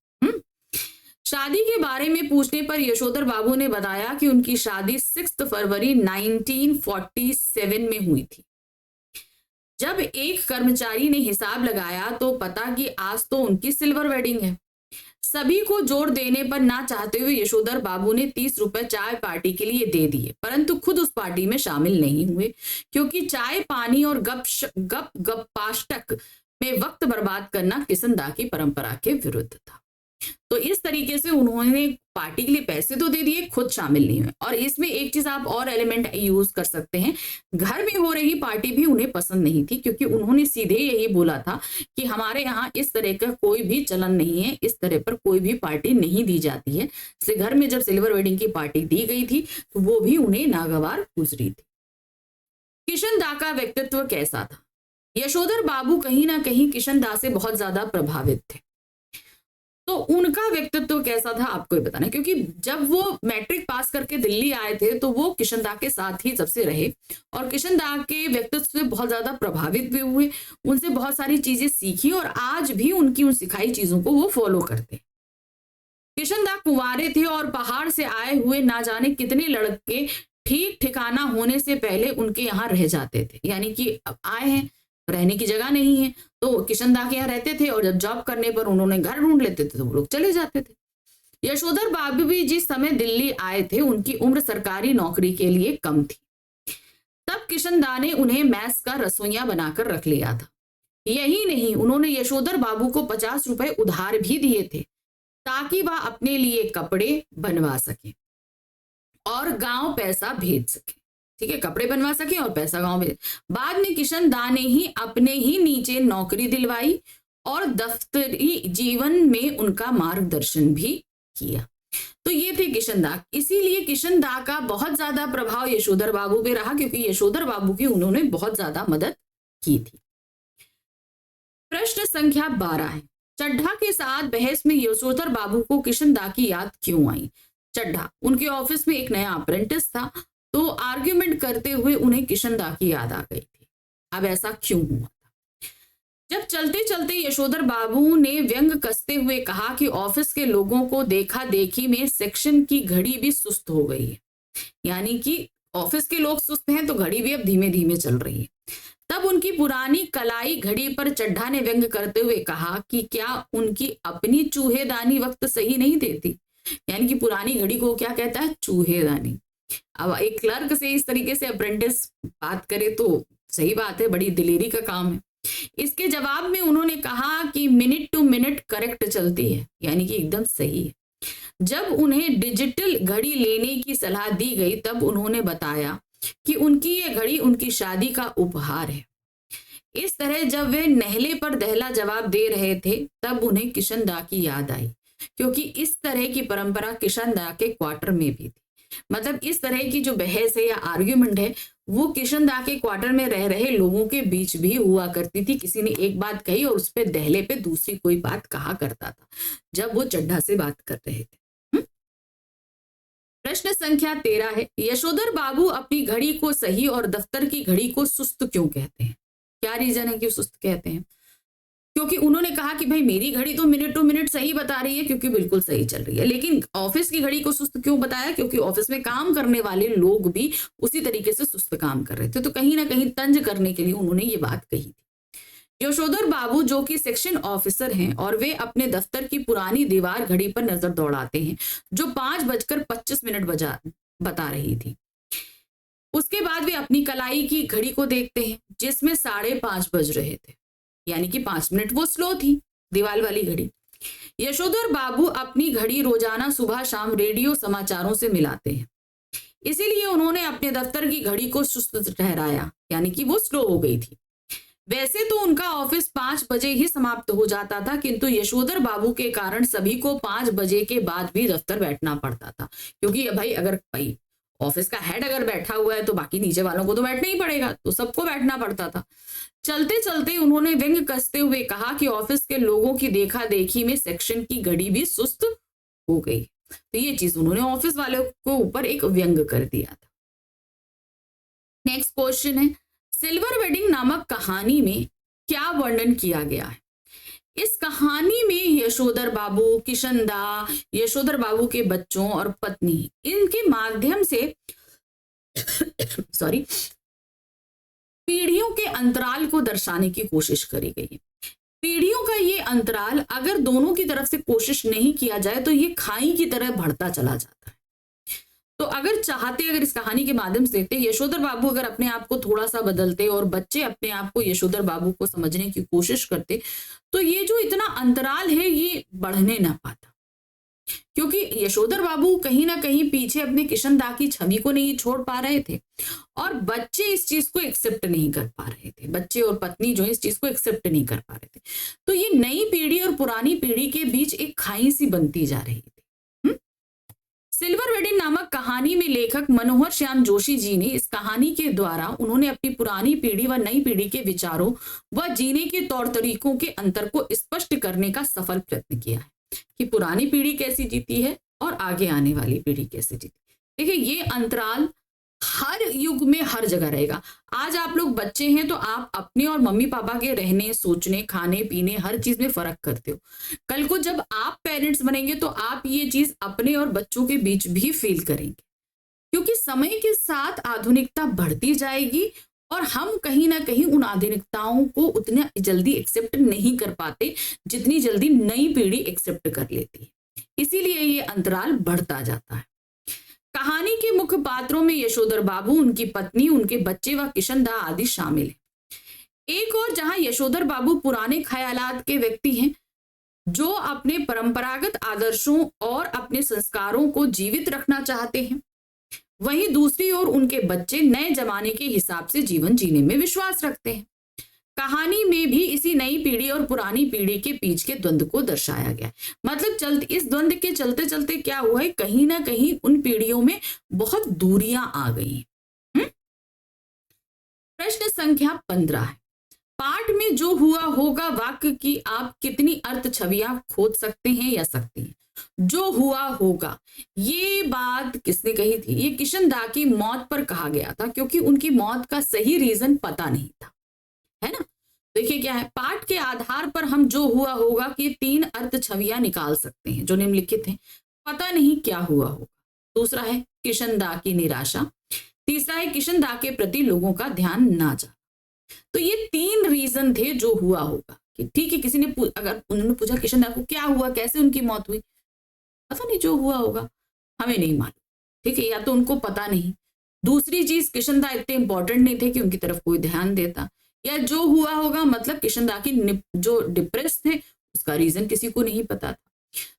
शादी के बारे में पूछने पर यशोधर बाबू ने बताया कि उनकी शादी 6 फरवरी 1947 में हुई थी। जब एक कर्मचारी ने हिसाब लगाया तो पता कि आज तो उनकी सिल्वर वेडिंग है। सभी को जोड़ देने पर ना चाहते हुए यशोधर बाबू ने 30 रुपए चाय पार्टी के लिए दे दिए, परंतु खुद उस पार्टी में शामिल नहीं हुए क्योंकि चाय पानी और गप पाष्टक में वक्त बर्बाद करना किशनदा की परंपरा के विरुद्ध था। तो इस तरीके से उन्होंने पार्टी के लिए पैसे तो दे दिए, खुद शामिल नहीं हुए। और इसमें एक चीज आप और एलिमेंट यूज कर सकते हैं, घर में हो रही पार्टी भी उन्हें पसंद नहीं थी क्योंकि उन्होंने सीधे यही बोला था कि हमारे यहाँ इस तरह का कोई भी चलन नहीं है, इस तरह पर कोई भी पार्टी नहीं दी जाती है। इसलिए घर में जब सिल्वर वेडिंग की पार्टी दी गई थी तो वो भी उन्हें नागवार गुजरी थी। किशनदा का व्यक्तित्व कैसा था? यशोधर बाबू कहीं ना कहीं किशनदा से बहुत ज्यादा प्रभावित थे। तो उनका व्यक्तित्व कैसा था आपको बताना, क्योंकि जब वो मैट्रिक पास करके दिल्ली आए थे तो वो किशनदा के साथ ही सबसे रहे और किशनदा के व्यक्तित्व से बहुत ज्यादा प्रभावित भी हुए, उनसे बहुत सारी चीजें सीखी और आज भी उनकी उन सिखाई चीजों को वो फॉलो करते। किशनदा कुंवारे थे और पहाड़ से आए हुए ना जाने कितने लड़के ठीक ठिकाना होने से पहले उनके यहाँ रह जाते थे, यानी कि अब आए हैं, रहने की जगह नहीं है, तो किशनदा के यहाँ रहते थे और जब जॉब करने पर उन्होंने घर ढूंढ लेते थे तो वो लोग चले जाते थे। यशोधर बाबू भी जिस समय दिल्ली आए थे उनकी उम्र सरकारी नौकरी के लिए कम थी। तब किशनदा ने उन्हें मैस का रसोइया बनाकर रख लिया था। यही नहीं, उन्होंने यशोधर बाबू को 50 रुपए उधार भी दिए थे ताकि वह अपने लिए कपड़े बनवा सके और गांव पैसा भेज सके। ठीक है, कपड़े बनवा सके और पैसा गांव में। बाद में किशनदा ने ही अपने ही नीचे नौकरी दिलवाई और दफ्तरी जीवन में उनका मार्गदर्शन भी किया। तो ये थे किशनदा। इसीलिए किशनदा का बहुत ज्यादा प्रभाव यशोधर बाबू पे रहा क्योंकि यशोधर बाबू की उन्होंने बहुत ज्यादा मदद की थी। प्रश्न संख्या 12 है, चड्ढा के साथ बहस में यशोधर बाबू को किशनदा की याद क्यों आई? चड्ढा उनके ऑफिस में एक नया अप्रेंटिस था, तो आर्ग्यूमेंट करते हुए उन्हें किशनदा की याद आ गई थी। अब ऐसा क्यों हुआ था? जब चलते चलते यशोधर बाबू ने व्यंग कसते हुए कहा कि ऑफिस के लोगों को देखा देखी में सेक्शन की घड़ी भी सुस्त हो गई है, यानी कि ऑफिस के लोग सुस्त हैं तो घड़ी भी अब धीमे धीमे चल रही है। तब उनकी पुरानी कलाई घड़ी पर चड्ढा ने व्यंग करते हुए कहा कि क्या उनकी अपनी चूहेदानी वक्त सही नहीं देती, यानी कि पुरानी घड़ी को क्या कहता है? चूहेदानी। अब एक क्लर्क से इस तरीके से अप्रेंटिस बात करे तो सही बात है, बड़ी दिलेरी का काम है। इसके जवाब में उन्होंने कहा कि मिनट टू मिनट करेक्ट चलती है, यानी कि एकदम सही है। जब उन्हें डिजिटल घड़ी लेने की सलाह दी गई तब उन्होंने बताया कि उनकी ये घड़ी उनकी शादी का उपहार है। इस तरह जब वे नहले पर दहला जवाब दे रहे थे तब उन्हें किशन दा की याद आई, क्योंकि इस तरह की परंपरा किशन दा के क्वार्टर में भी थी। मतलब इस तरह की जो बहस है या आर्ग्यूमेंट है वो किशन दा के क्वार्टर में रह रहे लोगों के बीच भी हुआ करती थी। किसी ने एक बात कही और उस पे दहले पे दूसरी कोई बात कहा करता था जब वो चड्ढा से बात कर रहे थे। प्रश्न संख्या 13 है, यशोधर बाबू अपनी घड़ी को सही और दफ्तर की घड़ी को सुस्त क्यों कहते हैं? क्या रीजन है कि सुस्त कहते हैं? क्योंकि उन्होंने कहा कि भाई मेरी घड़ी तो मिनट टू मिनट सही बता रही है क्योंकि बिल्कुल सही चल रही है, लेकिन ऑफिस की घड़ी को सुस्त क्यों बताया? क्योंकि ऑफिस में काम करने वाले लोग भी उसी तरीके से सुस्त काम कर रहे थे, तो कहीं ना कहीं तंज करने के लिए उन्होंने ये बात कही थी। यशोधर बाबू जो कि सेक्शन ऑफिसर हैं और वे अपने दफ्तर की पुरानी दीवार घड़ी पर नजर दौड़ाते हैं जो 5:25 बता रही थी। उसके बाद वे अपनी कलाई की घड़ी को देखते हैं जिसमें 5:30 बज रहे थे, यानी कि 5 मिनट वो स्लो थी दीवार वाली घड़ी। यशोधर बाबू अपनी घड़ी रोजाना सुबह शाम रेडियो समाचारों से मिलाते हैं, इसीलिए उन्होंने अपने दफ्तर की घड़ी को सुस्त ठहराया, यानी कि वो स्लो हो गई थी। वैसे तो उनका ऑफिस 5 बजे ही समाप्त हो जाता था, किंतु यशोधर बाबू के कारण सभी को 5 बजे के बाद भी दफ्तर बैठना पड़ता था, क्योंकि भाई अगर भाई ऑफिस का हेड अगर बैठा हुआ है तो बाकी नीचे वालों को तो बैठना ही पड़ेगा, तो सबको बैठना पड़ता था। चलते चलते उन्होंने व्यंग कसते हुए कहा कि ऑफिस के लोगों की देखा देखी में सेक्शन की घड़ी भी सुस्त हो गई। तो ये चीज उन्होंने ऑफिस वालों को ऊपर एक व्यंग कर दिया था। नेक्स्ट क्वेश्चन है, सिल्वर वेडिंग नामक कहानी में क्या वर्णन किया गया है? इस कहानी में यशोधर बाबू, किशन दा, यशोधर बाबू के बच्चों और पत्नी, इनके माध्यम से सॉरी पीढ़ियों के अंतराल को दर्शाने की कोशिश करी गई है। पीढ़ियों का ये अंतराल अगर दोनों की तरफ से कोशिश नहीं किया जाए तो ये खाई की तरह बढ़ता चला जाता है। तो अगर इस कहानी के माध्यम से देखते, यशोधर बाबू अगर अपने आप को थोड़ा सा बदलते और बच्चे अपने आप को यशोधर बाबू को समझने की कोशिश करते तो ये जो इतना अंतराल है ये बढ़ने ना पाता, क्योंकि यशोधर बाबू कहीं ना कहीं पीछे अपने किशन दा की छवि को नहीं छोड़ पा रहे थे और बच्चे इस चीज को एक्सेप्ट नहीं कर पा रहे थे। बच्चे और पत्नी जो है इस चीज को एक्सेप्ट नहीं कर पा रहे थे, तो ये नई पीढ़ी और पुरानी पीढ़ी के बीच एक खाई सी बनती जा रही थी। सिल्वर वेडिंग नामक कहानी में लेखक मनोहर श्याम जोशी जी ने इस कहानी के द्वारा उन्होंने अपनी पुरानी पीढ़ी व नई पीढ़ी के विचारों व जीने के तौर तरीकों के अंतर को स्पष्ट करने का सफल प्रयत्न किया है कि पुरानी पीढ़ी कैसी जीती है और आगे आने वाली पीढ़ी कैसे जीती। देखिए ये अंतराल हर युग में हर जगह रहेगा। आज आप लोग बच्चे हैं तो आप अपने और मम्मी पापा के रहने, सोचने, खाने पीने हर चीज में फर्क करते हो। कल को जब आप पेरेंट्स बनेंगे तो आप ये चीज अपने और बच्चों के बीच भी फील करेंगे, क्योंकि समय के साथ आधुनिकता बढ़ती जाएगी और हम कहीं ना कहीं उन आधुनिकताओं को उतना जल्दी एक्सेप्ट नहीं कर पाते जितनी जल्दी नई पीढ़ी एक्सेप्ट कर लेती है, इसीलिए ये अंतराल बढ़ता जाता है। कहानी के मुख्य पात्रों में यशोधर बाबू, उनकी पत्नी, उनके बच्चे व किशन दा आदि शामिल हैं। एक और जहां यशोधर बाबू पुराने ख्यालात के व्यक्ति हैं जो अपने परंपरागत आदर्शों और अपने संस्कारों को जीवित रखना चाहते हैं, वहीं दूसरी ओर उनके बच्चे नए जमाने के हिसाब से जीवन जीने में विश्वास रखते हैं। कहानी में भी इसी नई पीढ़ी और पुरानी पीढ़ी के बीच के द्वंद्व को दर्शाया गया। मतलब इस द्वंद्व के चलते चलते क्या हुआ है, कहीं ना कहीं उन पीढ़ियों में बहुत दूरियां आ गई। प्रश्न संख्या 15 है, पाठ में जो हुआ होगा वाक्य की आप कितनी अर्थ छवियां खोज सकते हैं या सकती हैं? जो हुआ होगा, ये बात किसने कही थी? ये किशन दा की मौत पर कहा गया था, क्योंकि उनकी मौत का सही रीजन पता नहीं था, है ना। देखिए क्या है, पाठ के आधार पर हम जो हुआ होगा कि 3 अर्थ छवियां निकाल सकते हैं जो निम्नलिखित हैं। पता नहीं क्या हुआ होगा, दूसरा है किशन दा की निराशा, तीसरा है किशन दा के प्रति लोगों का ध्यान ना जाना। तो ये 3 रीजन थे जो हुआ होगा कि ठीक है, किसी ने अगर उन्होंने पूछा किशन दा को क्या हुआ, कैसे उनकी मौत हुई, पता नहीं, जो हुआ होगा हमें नहीं मालूम, ठीक है, या तो उनको पता नहीं। दूसरी चीज, किशन दा इतने इंपॉर्टेंट नहीं थे कि उनकी तरफ कोई ध्यान देता, या जो हुआ होगा मतलब किशनदा की जो डिप्रेस थे उसका रीजन किसी को नहीं पता था।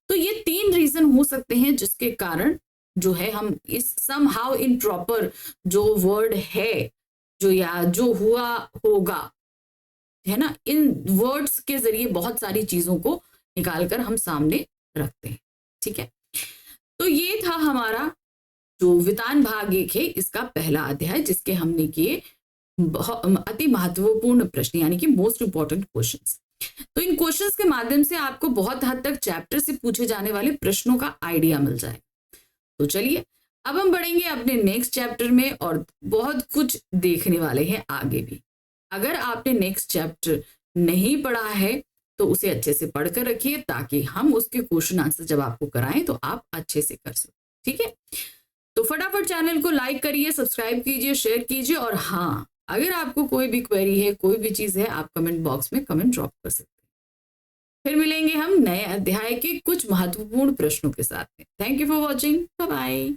तो ये 3 रीजन हो सकते हैं जिसके कारण जो है हम इस सम हाउ इन प्रॉपर जो वर्ड है जो या जो हुआ होगा है ना, इन वर्ड्स के जरिए बहुत सारी चीजों को निकालकर हम सामने रखते हैं। ठीक है, तो ये था हमारा जो वितान भाग 1 है इसका पहला अध्याय, जिसके हमने किए अति महत्वपूर्ण प्रश्न यानी कि मोस्ट इंपॉर्टेंट क्वेश्चंस। तो इन क्वेश्चंस के माध्यम से आपको बहुत हद तक चैप्टर से पूछे जाने वाले प्रश्नों का आइडिया मिल जाए। तो चलिए अब हम बढ़ेंगे अपने नेक्स्ट चैप्टर में और बहुत कुछ देखने वाले हैं आगे भी। अगर आपने नेक्स्ट चैप्टर नहीं पढ़ा है तो उसे अच्छे से पढ़कर रखिए ताकि हम उसके क्वेश्चन आंसर जब आपको कराएं तो आप अच्छे से कर सकें। ठीक है, तो फटाफट चैनल को लाइक करिए, सब्सक्राइब कीजिए, शेयर कीजिए और हाँ, अगर आपको कोई भी क्वेरी है, कोई भी चीज है, आप कमेंट बॉक्स में कमेंट ड्रॉप कर सकते हैं। फिर मिलेंगे हम नए अध्याय के कुछ महत्वपूर्ण प्रश्नों के साथ में। Thank you for watching, bye bye.